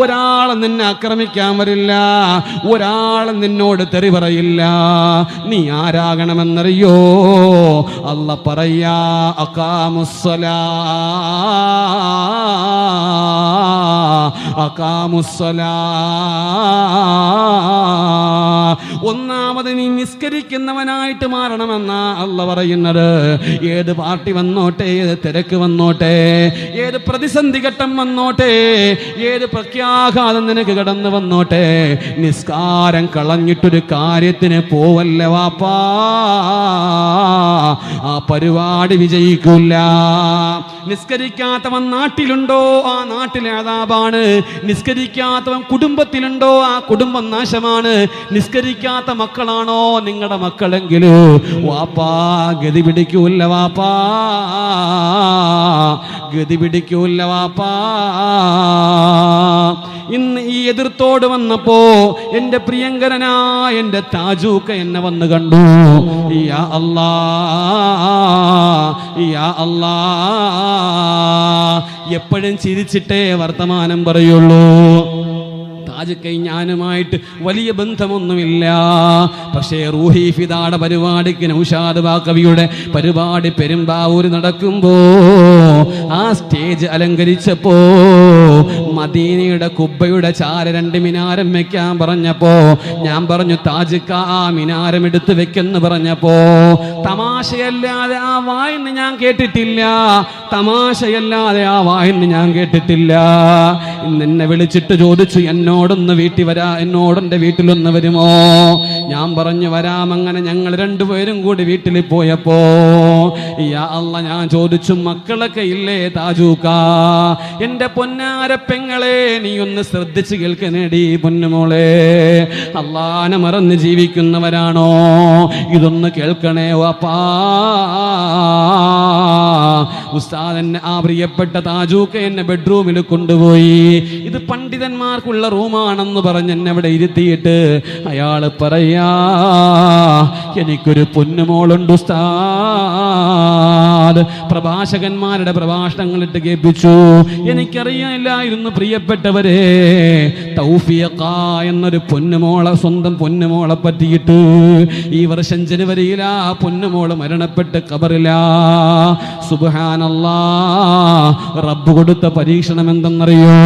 ഒരാളും നിന്നെ ആക്രമിക്കാൻ വരില്ല, ഒരാളും നിന്നോട് തെറി പറയില്ല. നീ ആരാകണമെന്നറിയോ? അല്ലാഹ് പറയാ, അഖാമുസ്സലാ അഖാമുസ്സലാ. ഒന്നാമത് നീ നിസ്കരിക്കുന്നവനായിട്ട് മാറണമെന്നാ അല്ലാഹ് പറയുന്നത്. ഏത് പാർട്ടി വന്നോട്ടെ, ഏത് തിരക്ക് വന്നോട്ടെ, ഏത് പ്രതിസന്ധി ഘട്ടം വന്നോട്ടെ, ഏത് പ്രത്യാഘാതം നിനക്ക് കടന്നു വന്നോട്ടെ, നിസ്കാരം കളഞ്ഞിട്ടൊരു കാര്യത്തിന് പോവല്ല വാപ്പാ, ആ പരിപാടി വിജയിക്കില്ല. നിസ്കരിക്കാത്തവൻ നാട്ടിലുണ്ടോ, ആ നാട്ടിലെ അദാബാണ്. നിസ്കരിക്കാത്തവൻ കുടുംബത്തിലുണ്ടോ, ആ കുടുംബം നാശമാണ്. നിസ്കരിക്കാത്ത മക്കളാണോ നിങ്ങളുടെ മക്കളെങ്കില് വാപ്പാ ഗതി പിടിക്കൂല്ല വാപ്പാ, ഗതി പിടിക്കൂല്ല വാപ്പാ. ഇന്ന് ഈ എതിർത്തോട് വന്നപ്പോ എന്റെ പ്രിയങ്കരനായ എന്റെ താജൂക്ക എന്നെ വന്ന് കണ്ടു. യാ അല്ലാ, യാ അല്ലാ. എപ്പോഴും ചിരിച്ചിട്ടേ വർത്തമാനം പറയുള്ളൂ. താജുക്കൈ ഞാനുമായിട്ട് വലിയ ബന്ധമൊന്നുമില്ല. പക്ഷേ റൂഹി ഫിദാടെ പരിപാടിക്ക് നൗഷാദ് ബാക്കവിയുടെ പരിപാടി പെരുമ്പാവൂര് നടക്കുമ്പോ ആ സ്റ്റേജ് അലങ്കരിച്ചപ്പോ മദീനയുടെ കുബ്ബയുടെ ചാര 2 മിനാരം വെക്കാൻ പറഞ്ഞപ്പോ ഞാൻ പറഞ്ഞു, താജുക്ക ആ മിനാരം എടുത്ത് വെക്കെന്ന് പറഞ്ഞപ്പോ തമാശയല്ലാതെ ആ വായിന്ന് ഞാൻ കേട്ടിട്ടില്ല, തമാശയല്ലാതെ ആ വായിന്ന് ഞാൻ കേട്ടിട്ടില്ല. ഇന്ന് എന്നെ വിളിച്ചിട്ട് ചോദിച്ചു, എന്നോടൊന്ന് വീട്ടിൽ വരാ, എന്നോടെന്റെ വീട്ടിലൊന്ന് വരുമോ? ഞാൻ പറഞ്ഞു വരാം. അങ്ങനെ ഞങ്ങൾ 2 പേരും കൂടി വീട്ടിൽ പോയപ്പോ യാ അല്ലാഹ് ഞാൻ ചോദിച്ചു, മക്കളൊക്കെ ഇല്ലേ താജൂക്ക? എന്റെ പൊന്നാര പെങ്ങളെ, നീ ഒന്ന് ശ്രദ്ധിച്ച് കേൾക്കണേടി പൊന്നുമോളെ. അല്ലാഹനെ മറന്ന് ജീവിക്കുന്നവരാണോ? ഇതൊന്ന് കേൾക്കണേ വാപ്പാ. ഉസ്താദ് എന്നെ, ആ പ്രിയപ്പെട്ട താജൂക്ക എന്നെ ബെഡ്റൂമിൽ കൊണ്ടുപോയി. ഇത് പണ്ഡിതന്മാർക്കുള്ള റൂമാണെന്ന് പറഞ്ഞ് എന്നെ അവിടെ ഇരുത്തിയിട്ട് അയാള് പറയാ, എനിക്കൊരു പൊന്നുമോളുണ്ട് ഉസ്താദ്. പ്രഭാഷകന്മാരുടെ പ്രഭാഷണങ്ങളിട്ട് കേൾപ്പിച്ചു. എനിക്കറിയില്ലായിരുന്നു പ്രിയപ്പെട്ടവരെ, തൗഫീഖ എന്നൊരു പൊന്നുമോളെ, സ്വന്തം പൊന്നുമോളെ പറ്റിയിട്ട്. ഈ വർഷം ജനുവരിയിൽ ആ പൊന്നുമോള് മരണപ്പെട്ട് ഖബറിലാ. സുബ്ഹാനല്ലാഹ്, റബ്ബ് കൊടുത്ത പരീക്ഷണം എന്തെന്നറിയോ?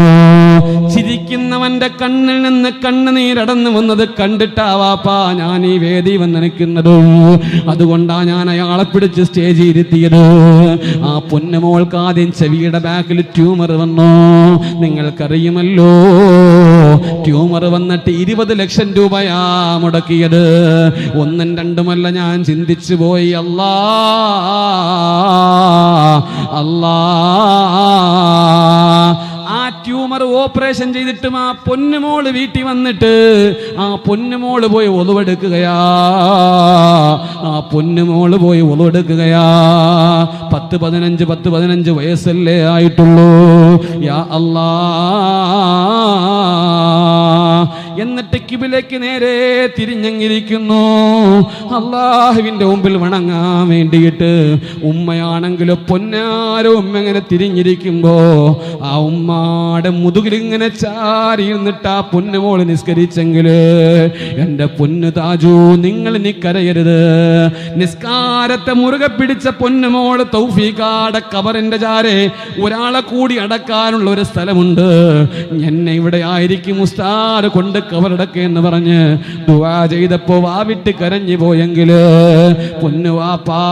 ചിരിക്കുന്നവന്റെ കണ്ണിൽ നിന്ന് കണ്ണുനീരടന്നു വന്നത് കണ്ടിട്ടാവാപ്പാ ഞാൻ ഈ വേദി വന്ന് നിൽക്കുന്നത്. അതുകൊണ്ടാ ഞാൻ അയാളെ പിടിച്ച് സ്റ്റേജിൽ ഇരുത്തിയത്. ആ പൊന്നുമോൾക്ക് ആദ്യം ചെവിയുടെ ബാക്കിൽ ട്യൂമർ വന്നു. നിങ്ങൾക്കറിയുമല്ലോ, ട്യൂമർ വന്നിട്ട് 20 ലക്ഷം രൂപയാ മുടക്കിയത്. 1ഉം 2ഉമല്ല. ഞാൻ ചിന്തിച്ചു പോയി, അല്ലാ അല്ലാ. ആ ട്യൂമർ ഓപ്പറേഷൻ ചെയ്തിട്ടും ആ പൊന്നുമോള് വീട്ടിൽ വന്നിട്ട് ആ പൊന്നുമോള് പോയി ഒളിവെടുക്കുകയാ. ആ പൊന്നുമോള് പോയി ഒളിവെടുക്കുകയാ. 10-15 വയസ്സല്ലേ ആയിട്ടുള്ളൂ. യാ അല്ലാ. എന്നിട്ട് കിബിലേക്ക് നേരെ തിരിഞ്ഞങ്ങിരിക്കുന്നു. അല്ലാഹുവിന്റെ മുമ്പിൽ വണങ്ങാൻ വേണ്ടിയിട്ട്. ഉമ്മയാണെങ്കിലോ പൊന്നാരോ ഉമ്മ ഇങ്ങനെ തിരിഞ്ഞിരിക്കുമ്പോ ആ ഉമ്മാടെ മുതുകിൽ ഇങ്ങനെ ചാരി ഇരുന്നിട്ട് ആ പൊന്നുമോള് നിസ്കരിച്ചെങ്കില്, എന്റെ പൊന്നു താജു, നിങ്ങൾ ഇനി കരയരുത്. നിസ്കാരത്തെ മുറുകെ പിടിച്ച പൊന്നുമോള് തൗഫീഖാടെ ഖബറിന്റെ ചാരെ ഒരാളെ കൂടി അടക്കാനുള്ള ഒരു സ്ഥലമുണ്ട്. എന്നെ ഇവിടെ ആയിരിക്കും ഉസ്താദ് കൊണ്ട് ഖബറടക്കെ എന്ന് പറഞ്ഞ് ദുആ ചെയ്തപ്പോ വാവിട്ട് കരഞ്ഞു പോയെങ്കില് പൊന്നുവാപ്പാ,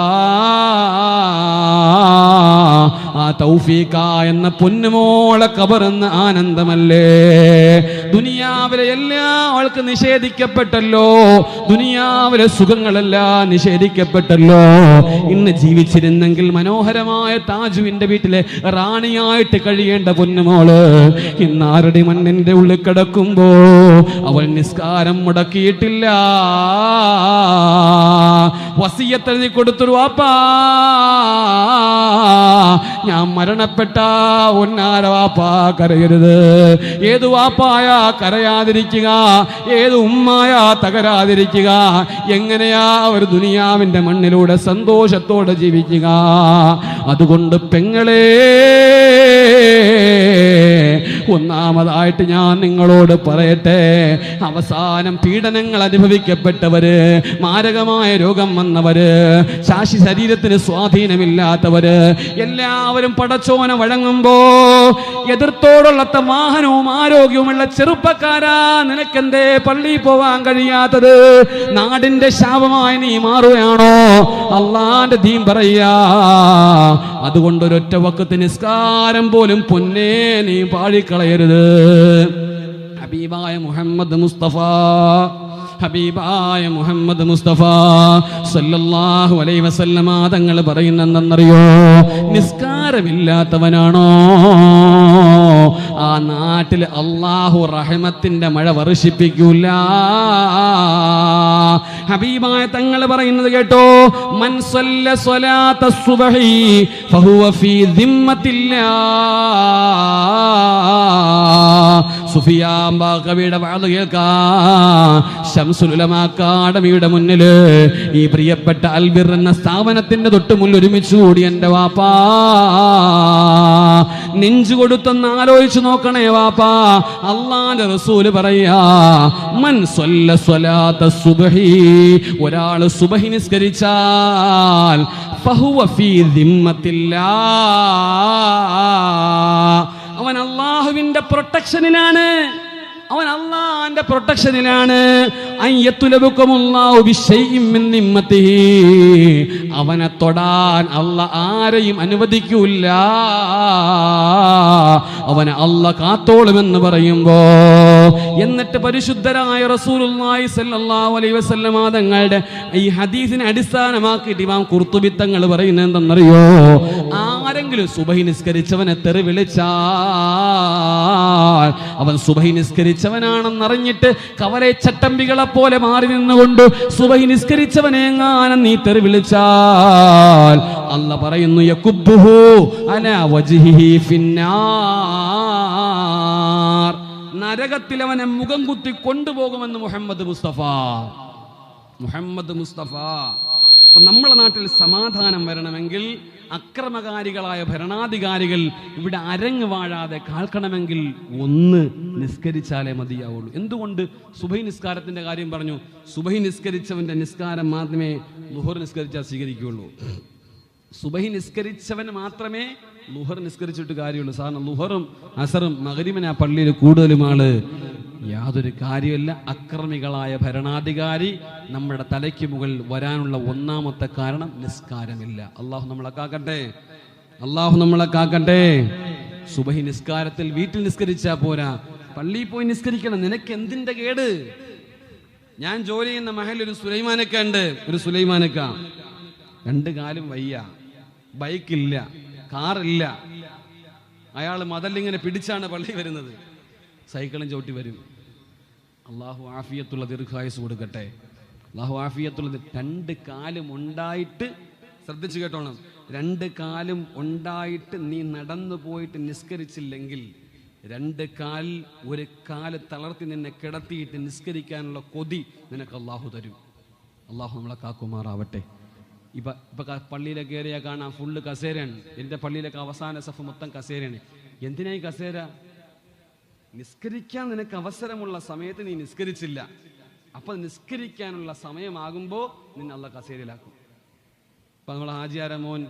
ആ തൗഫീഖ എന്ന പൊന്നുമോളെ ഖബറെന്ന ആനന്ദമല്ലേ. ദുനിയാവിലെ എല്ലാം അവൾക്ക് നിഷേധിക്കപ്പെട്ടല്ലോ. ദുനിയാവിലെ സുഖങ്ങളെല്ലാം നിഷേധിക്കപ്പെട്ടല്ലോ. ഇന്ന് ജീവിച്ചിരുന്നെങ്കിൽ മനോഹരമായ താജുവിന്റെ വീട്ടിലെ റാണിയായിട്ട് കഴിയേണ്ട പൊന്നുമോള് ഇന്ന് ആരുടെ മണ്ണിന്റെ ഉള്ളിൽ കിടക്കുമ്പോ അവൾ നിസ്കാരം മുടക്കിയിട്ടില്ല. വസിയത്ത് എഴുതി കൊടുത്തൊരു വാപ്പാ, ഞാൻ മരണപ്പെട്ട ഒന്നാര വാപ്പാ കരയരുത്. ഏത് വാപ്പായ കരയാതിരിക്കുക, ഏത് ഉമ്മായ തകരാതിരിക്കുക, എങ്ങനെയാ ഒരു ദുനിയാവിന്റെ മണ്ണിലൂടെ സന്തോഷത്തോടെ ജീവിക്കുക? അതുകൊണ്ട് പെങ്ങളെ, ഒന്നാമതായിട്ട് ഞാൻ നിങ്ങളോട് പറയട്ടെ, അവസാനം പീഡനങ്ങൾ അനുഭവിക്കപ്പെട്ടവര്, മാരകമായ രോഗം വന്നവര്, ശരീരത്തിന് സ്വാധീനമില്ലാത്തവര് എല്ലാവരും പടച്ചോനെ വഴങ്ങുമ്പോ എതിർത്തോടുള്ള വാഹനവും ആരോഗ്യവുമുള്ള ചെറുപ്പക്കാരാ, നിനക്കെന്തേ പള്ളിയിൽ പോവാൻ കഴിയാത്തത്? നാടിന്റെ ശാപമായി നീ മാറുകയാണോ? അള്ളാന്റെ ദീൻ പറയാ, അതുകൊണ്ട് ഒരൊറ്റ വഖത്ത് നിസ്കാരം പോലും പൊന്നേ നീ പാഴിക്കളയരുത്. ഹബീബായ മുഹമ്മദ് മുസ്തഫ, ഹബീബായ മുഹമ്മദ് മുസ്തഫ സല്ലല്ലാഹു അലൈഹി വസല്ലമ തങ്ങൾ പറയുന്നെന്നറിയോ? നിസ്കാരമില്ലാത്തവനാണോ ആ നാട്ടിൽ അല്ലാഹു റഹ്മത്തിന്റെ മഴ വർഷിപ്പിക്കൂല. ഹബീബായ തങ്ങൾ പറയുന്നത് കേട്ടോ, മൻ സല്ല സ്വലാത്ത സുബ്ഹി ഫഹുവ ഫീ ദിമ്മത്തില്ലാ. സുഫിയാൻ ബാഖവിയുടെ വാദ കേൾക്കാൻ ശംസുൽ ഉലമ അക്കാഡമിയുടെ മുന്നില് ഈ പ്രിയപ്പെട്ട അൽബിർ എന്ന സ്ഥാപനത്തിന്റെ തൊട്ട് മുന്നിൽ ഒരുമിച്ച് കൂടി എന്റെ വാപ്പാ നെഞ്ചു കൊടുത്തൊന്ന് ആലോചിച്ചു നോക്കണേ വാപ്പാ. അള്ളാന്റെ റസൂല് പറയാ, മൻ സ്വല്ല സ്വലാത്ത സുബ്ഹി, ഒരാൾ സുബ്ഹി നിസ്കരിച്ചാൽ ഫഹുവ ഫീ ദിമ്മത്തില്ലാ, അവൻ അള്ളാഹുവിന്റെ പ്രൊട്ടക്ഷനിലാണ്, അവൻ അള്ളാന്റെ പ്രൊട്ടക്ഷനിലാണ്. അവനെ തൊടാൻ അല്ല ആരെയും അനുവദിക്കൂല, അവനെ അല്ല കാത്തോളുമെന്ന് പറയുമ്പോ, എന്നിട്ട് പരിശുദ്ധരായ റസൂലുള്ളാഹി സ്വല്ലല്ലാഹു അലൈഹി വസല്ലമ തങ്ങളുടെ ഈ ഹദീസിനെ അടിസ്ഥാനമാക്കിയിട്ട് ഇമാം ഖുർത്തുബി തങ്ങൾ പറയുന്നത് എന്തെന്നറിയോ? ആരെങ്കിലും സുബഹി നിസ്കരിച്ചവനെ തെറി വിളിച്ചാൽ അവൻ സുബഹി നിസ്കരിച്ചവനാണെന്നറിഞ്ഞിട്ട് കവലെ ചട്ടമ്പികളെ പോലെ മാറി നിന്നുകൊണ്ട് സുബഹി നിസ്കരിച്ചവനെങ്ങാനും നീ തെറി വിളിച്ചാൽ അല്ലാഹ് പറയുന്നു, യകുബ്ബുഹു അലാ വജ്ഹിഹി ഫിന്നാർ, നരകത്തിൽ അവനെ മുഖം കുത്തി കൊണ്ടുപോകുമെന്ന് മുഹമ്മദ് മുസ്തഫ. മുഹമ്മദ് മുസ്തഫ. അപ്പൊ നമ്മുടെ നാട്ടിൽ സമാധാനം വരണമെങ്കിൽ, അക്രമകാരികളായ ഭരണാധികാരികൾ ഇവിടെ അരങ്ങ് വാഴാതെ കാൽക്കണമെങ്കിൽ ഒന്ന് നിസ്കരിച്ചാലേ മതിയാവുള്ളൂ. എന്തുകൊണ്ട് സുബഹി നിസ്കാരത്തിന്റെ കാര്യം പറഞ്ഞു? സുബഹി നിസ്കരിച്ചവന്റെ നിസ്കാരം മാത്രമേ ളുഹർ നിസ്കരിച്ചാൽ സ്വീകരിക്കുകയുള്ളൂ. സുബഹി നിസ്കരിച്ചവന് മാത്രമേ ളുഹർ നിസ്കരിച്ചിട്ട് കാര്യമുള്ളൂ. സാധാരണ ളുഹറും അസറും മഗ്രിബിന് ആ പള്ളിയിൽ കൂടുതലും ആള് യാതൊരു കാര്യമല്ല. അക്രമികളായ ഭരണാധികാരി നമ്മുടെ തലയ്ക്ക് മുകളിൽ വരാനുള്ള ഒന്നാമത്തെ കാരണം നിസ്കാരമില്ല. അള്ളാഹു നമ്മളെ കാക്കട്ടെ, അള്ളാഹു നമ്മളെ കാക്കട്ടെ. സുബഹി നിസ്കാരത്തിൽ വീട്ടിൽ നിസ്കരിച്ചാ പോരാ, പള്ളിയിൽ പോയി നിസ്കരിക്കണം. നിനക്ക് എന്തിന്റെ കേട്? ഞാൻ ജോലി ചെയ്യുന്ന മഹലിൽ ഒരു സുലൈമാനക്ക ഉണ്ട്. ഒരു സുലൈമാനക്ക, രണ്ട് കാലും വയ്യ, ബൈക്കില്ല, കാറില്ല. അയാൾ മതലിങ്ങനെ പിടിച്ചാണ് പള്ളി വരുന്നത്, സൈക്കിളും ചവിട്ടി വരും. അള്ളാഹു ആഫിയത്തുള്ള ദീർഘായുസ് കൊടുക്കട്ടെ. അള്ളാഹു ആഫിയത്തുള്ള. രണ്ട് കാലും ഉണ്ടായിട്ട്, ശ്രദ്ധിച്ചു കേട്ടോണം, രണ്ട് കാലും ഉണ്ടായിട്ട് നീ നടന്നു പോയിട്ട് നിസ്കരിച്ചില്ലെങ്കിൽ, രണ്ട് കാലിൽ ഒരു കാല് തളർത്തി നിന്നെ കിടത്തിയിട്ട് നിസ്കരിക്കാനുള്ള കൊതി നിനക്ക് അള്ളാഹു തരും. അള്ളാഹു നമ്മളെ കാക്കുമാറാവട്ടെ. ഇപ്പൊ പള്ളിയിലൊക്കെ കയറിയാൽ കാണാം ഫുള്ള് കസേരയാണ്. എൻ്റെ പള്ളിയിലൊക്കെ അവസാന സഫ് മൊത്തം കസേരയാണ്. എന്തിനായി കസേര? നിസ്കരിക്കാൻ നിനക്ക് അവസരമുള്ള സമയത്ത് നീ നിസ്കരിച്ചില്ല, അപ്പൊ നിസ്കരിക്കാനുള്ള സമയമാകുമ്പോൾ നിന്നെ അള്ളാഹ് കസേരയിലാക്കും. അപ്പൊ നമ്മളെ ഹാജിയാര മോൻ